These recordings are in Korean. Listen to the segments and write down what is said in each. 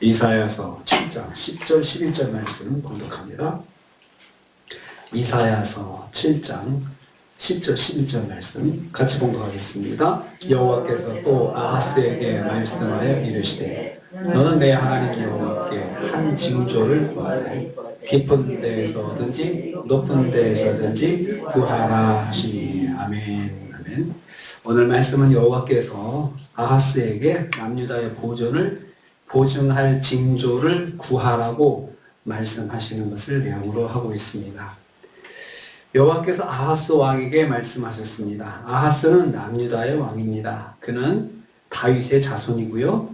이사야서 7장 10절 11절 말씀 봉독합니다. 이사야서 7장 10절 11절 말씀 같이 봉독하겠습니다. 여호와께서 또 아하스에게 말씀하여 이르시되 너는 내 하나님 여호와께 한 징조를 구하라. 깊은 데에서든지 높은 데에서든지 구하라 하시니. 아멘. 아멘. 오늘 말씀은 여호와께서 아하스에게 남유다의 보증할 징조를 구하라고 말씀하시는 것을 내용으로 하고 있습니다. 여호와께서 아하스 왕에게 말씀하셨습니다. 아하스는 남유다의 왕입니다. 그는 다윗의 자손이고요.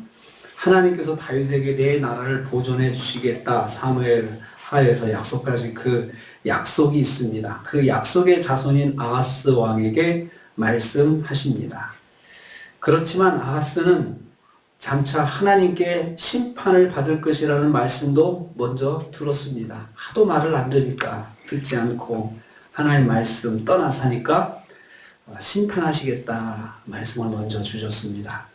하나님께서 다윗에게 내 나라를 보존해 주시겠다 사무엘 하에서 약속하신 그 약속이 있습니다. 그 약속의 자손인 아하스 왕에게 말씀하십니다. 그렇지만 아하스는 장차 하나님께 심판을 받을 것이라는 말씀도 먼저 들었습니다. 하도 말을 안 들으니까 듣지 않고 하나님 말씀 떠나 사니까 심판하시겠다 말씀을 먼저 주셨습니다.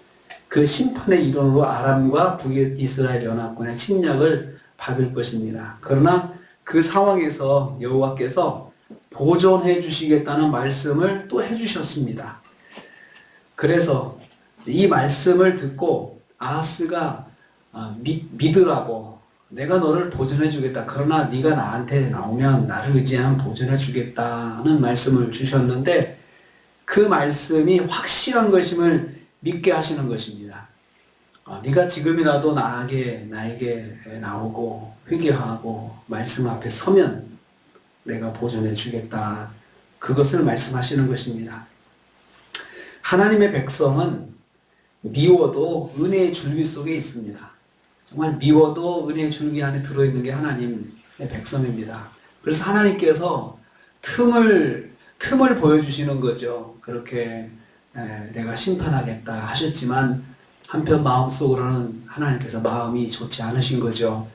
그 심판의 일원으로 아람과 북이스라엘 연합군의 침략을 받을 것입니다. 그러나 그 상황에서 여호와께서 보존해 주시겠다는 말씀을 또 해주셨습니다. 그래서 이 말씀을 듣고 아하스가 믿으라고, 내가 너를 보존해 주겠다. 그러나 네가 나한테 나오면 나를 의지하면 보존해 주겠다는 말씀을 주셨는데 그 말씀이 확실한 것임을 믿게 하시는 것입니다. 네가 지금이라도 나에게 나오고 회개하고 말씀 앞에 서면 내가 보존해 주겠다. 그것을 말씀하시는 것입니다. 하나님의 백성은 미워도 은혜의 줄기 속에 있습니다. 정말 미워도 은혜의 줄기 안에 들어있는 게 하나님의 백성입니다. 그래서 하나님께서 틈을 보여주시는 거죠. 그렇게 내가 심판하겠다 하셨지만 한편 마음속으로는 하나님께서 마음이 좋지 않으신 거죠.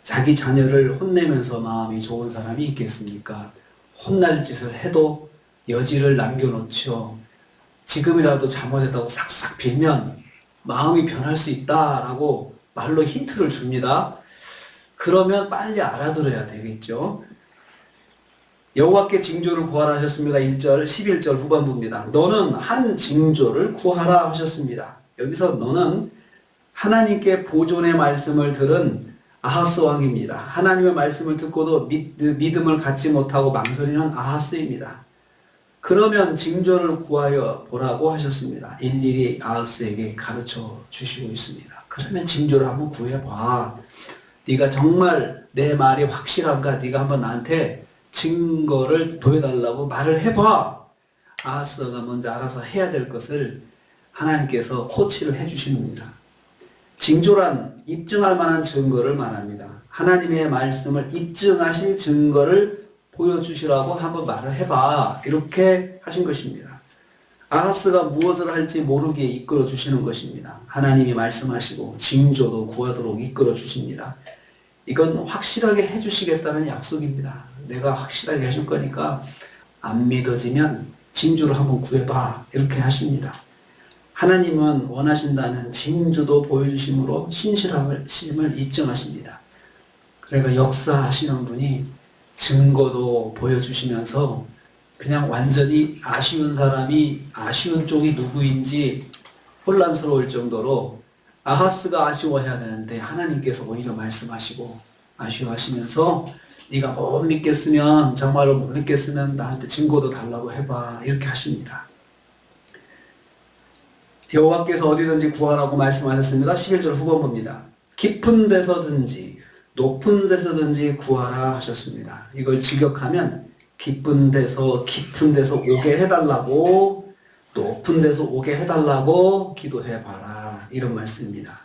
자기 자녀를 혼내면서 마음이 좋은 사람이 있겠습니까? 혼날 짓을 해도 여지를 남겨놓죠. 지금이라도 잘못했다고 싹싹 빌면 마음이 변할 수 있다라고 말로 힌트를 줍니다. 그러면 빨리 알아들어야 되겠죠. 여호와께 징조를 구하라 하셨습니다. 1절 11절 후반부입니다. 너는 한 징조를 구하라 하셨습니다. 여기서 너는 하나님께 보존의 말씀을 들은 아하스 왕입니다. 하나님의 말씀을 듣고도 믿음을 갖지 못하고 망설이는 아하스입니다. 그러면 징조를 구하여 보라고 하셨습니다. 일일이 아하스에게 가르쳐 주시고 있습니다. 그러면 징조를 한번 구해봐. 네가 정말 내 말이 확실한가? 네가 한번 나한테 증거를 보여달라고 말을 해봐. 아하스가 먼저 알아서 해야 될 것을 하나님께서 코치를 해주십니다. 징조란 입증할 만한 증거를 말합니다. 하나님의 말씀을 입증하실 증거를 보여주시라고 한번 말을 해봐. 이렇게 하신 것입니다. 아하스가 무엇을 할지 모르게 이끌어 주시는 것입니다. 하나님이 말씀하시고 징조도 구하도록 이끌어 주십니다. 이건 확실하게 해주시겠다는 약속입니다. 내가 확실하게 해줄 거니까 안 믿어지면 징조를 한번 구해봐. 이렇게 하십니다. 하나님은 원하신다는 징조도 보여주심으로 신실함을 입증하십니다. 그러니까 역사하시는 분이 증거도 보여주시면서 그냥 완전히 아쉬운 사람이 아쉬운 쪽이 누구인지 혼란스러울 정도로 아하스가 아쉬워해야 되는데 하나님께서 오히려 말씀하시고 아쉬워하시면서 네가 못 믿겠으면, 정말로 못 믿겠으면 나한테 증거도 달라고 해봐. 이렇게 하십니다. 여호와께서 어디든지 구하라고 말씀하셨습니다. 11절 후반부입니다. 깊은 데서든지 높은 데서든지 구하라 하셨습니다. 이걸 직역하면 깊은 데서 깊은 데서 오게 해달라고, 높은 데서 오게 해달라고 기도해봐라. 이런 말씀입니다.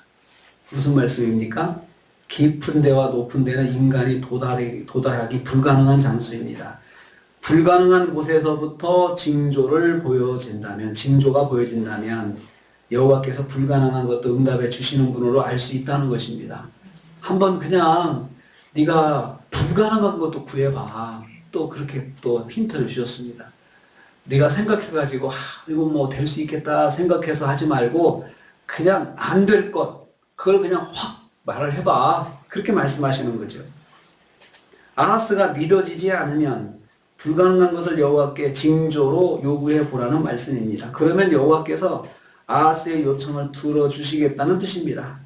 무슨 말씀입니까? 깊은 데와 높은 데는 인간이 도달하기 불가능한 장소입니다. 불가능한 곳에서부터 징조가 보여진다면 여호와께서 불가능한 것도 응답해 주시는 분으로 알 수 있다는 것입니다. 한번 그냥 네가 불가능한 것도 구해봐. 또 그렇게 또 힌트를 주셨습니다. 네가 생각해가지고 이거 뭐 될 수 있겠다 생각해서 하지 말고 그냥 안 될 것, 그걸 그냥 확 말을 해봐. 그렇게 말씀하시는 거죠. 아하스가 믿어지지 않으면 불가능한 것을 여호와께 징조로 요구해 보라는 말씀입니다. 그러면 여호와께서 아하스의 요청을 들어주시겠다는 뜻입니다.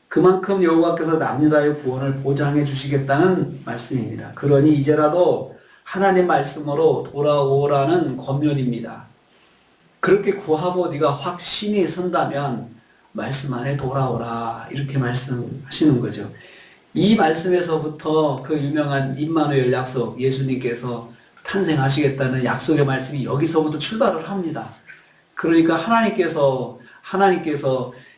그만큼 여호와께서 남유다의 구원을 보장해 주시겠다는 말씀입니다. 그러니 이제라도 하나님 말씀으로 돌아오라는 권면입니다. 그렇게 구하고 네가 확신이 선다면 말씀 안에 돌아오라, 이렇게 말씀하시는 거죠. 이 말씀에서부터 그 유명한 임마누엘 약속, 예수님께서 탄생하시겠다는 약속의 말씀이 여기서부터 출발을 합니다. 그러니까 하나님께서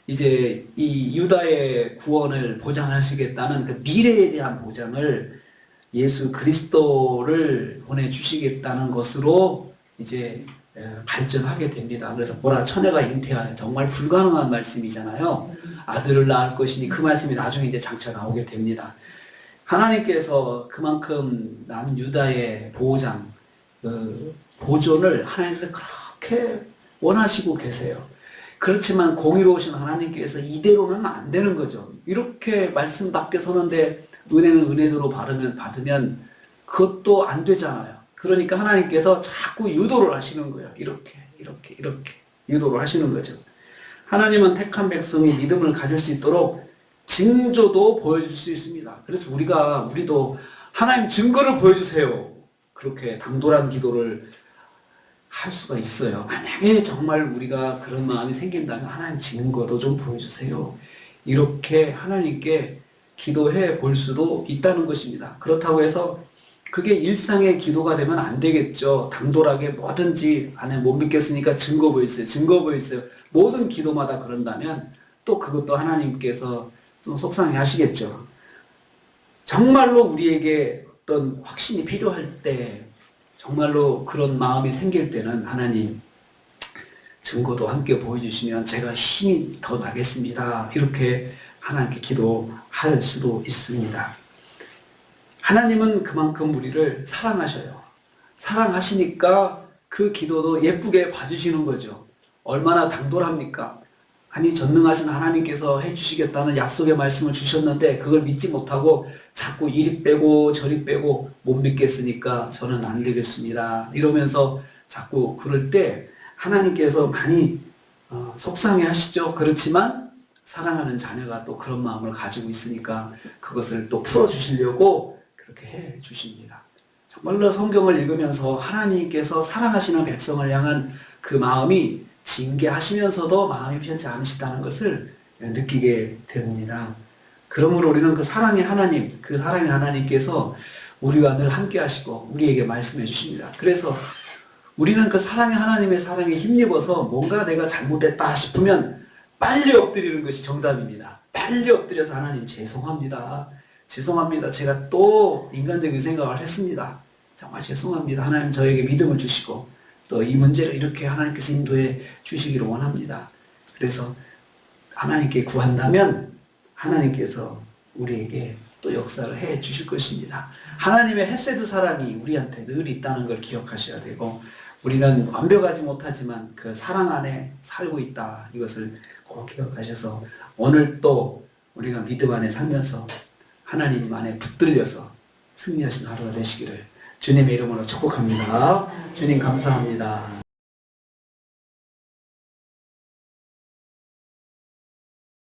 이제 이 유다의 구원을 보장하시겠다는 그 미래에 대한 보장을 예수 그리스도를 보내주시겠다는 것으로 이제 발전하게 됩니다. 그래서 보라, 처녀가 잉태하여, 정말 불가능한 말씀이잖아요. 아들을 낳을 것이니, 그 말씀이 나중에 이제 장차 나오게 됩니다. 하나님께서 그만큼 남유다의 보호장, 보존을 하나님께서 그렇게 원하시고 계세요. 그렇지만 공의로우신 하나님께서 이대로는 안 되는 거죠. 이렇게 말씀 밖에 서는데 은혜는 은혜대로 받으면 그것도 안 되잖아요. 그러니까 하나님께서 자꾸 유도를 하시는 거예요. 이렇게 유도를 하시는 거죠. 하나님은 택한 백성이 믿음을 가질 수 있도록 징조도 보여줄 수 있습니다. 그래서 우리도 하나님 증거를 보여주세요, 그렇게 당돌한 기도를 할 수가 있어요. 만약에 정말 우리가 그런 마음이 생긴다면 하나님 증거도 좀 보여주세요, 이렇게 하나님께 기도해 볼 수도 있다는 것입니다. 그렇다고 해서 그게 일상의 기도가 되면 안 되겠죠. 당돌하게 뭐든지 안에 못 믿겠으니까 증거 보여주세요. 모든 기도마다 그런다면 또 그것도 하나님께서 좀 속상해 하시겠죠. 정말로 우리에게 어떤 확신이 필요할 때, 정말로 그런 마음이 생길 때는 하나님 증거도 함께 보여주시면 제가 힘이 더 나겠습니다, 이렇게 하나님께 기도할 수도 있습니다. 하나님은 그만큼 우리를 사랑하셔요. 사랑하시니까 그 기도도 예쁘게 봐주시는 거죠. 얼마나 당돌합니까? 아니, 전능하신 하나님께서 해주시겠다는 약속의 말씀을 주셨는데 그걸 믿지 못하고 자꾸 이리 빼고 저리 빼고 못 믿겠으니까 저는 안 되겠습니다, 이러면서 자꾸 그럴 때 하나님께서 많이 속상해 하시죠. 그렇지만 사랑하는 자녀가 또 그런 마음을 가지고 있으니까 그것을 또 풀어주시려고 그렇게 해 주십니다. 정말로 성경을 읽으면서 하나님께서 사랑하시는 백성을 향한 그 마음이 징계하시면서도 마음이 편치 않으시다는 것을 느끼게 됩니다. 그러므로 우리는 그 사랑의 하나님께서 우리와 늘 함께 하시고 우리에게 말씀해 주십니다. 그래서 우리는 그 사랑의 하나님의 사랑에 힘입어서 뭔가 내가 잘못했다 싶으면 빨리 엎드리는 것이 정답입니다. 빨리 엎드려서 하나님 죄송합니다. 제가 또 인간적인 생각을 했습니다. 정말 죄송합니다. 하나님 저에게 믿음을 주시고 또 이 문제를 이렇게 하나님께서 인도해 주시기를 원합니다. 그래서 하나님께 구한다면 하나님께서 우리에게 또 역사를 해 주실 것입니다. 하나님의 헤세드 사랑이 우리한테 늘 있다는 걸 기억하셔야 되고, 우리는 완벽하지 못하지만 그 사랑 안에 살고 있다, 이것을 꼭 기억하셔서 오늘 또 우리가 믿음 안에 살면서 하나님 안에 붙들려서 승리하신 하루가 되시기를 주님의 이름으로 축복합니다. 주님 감사합니다.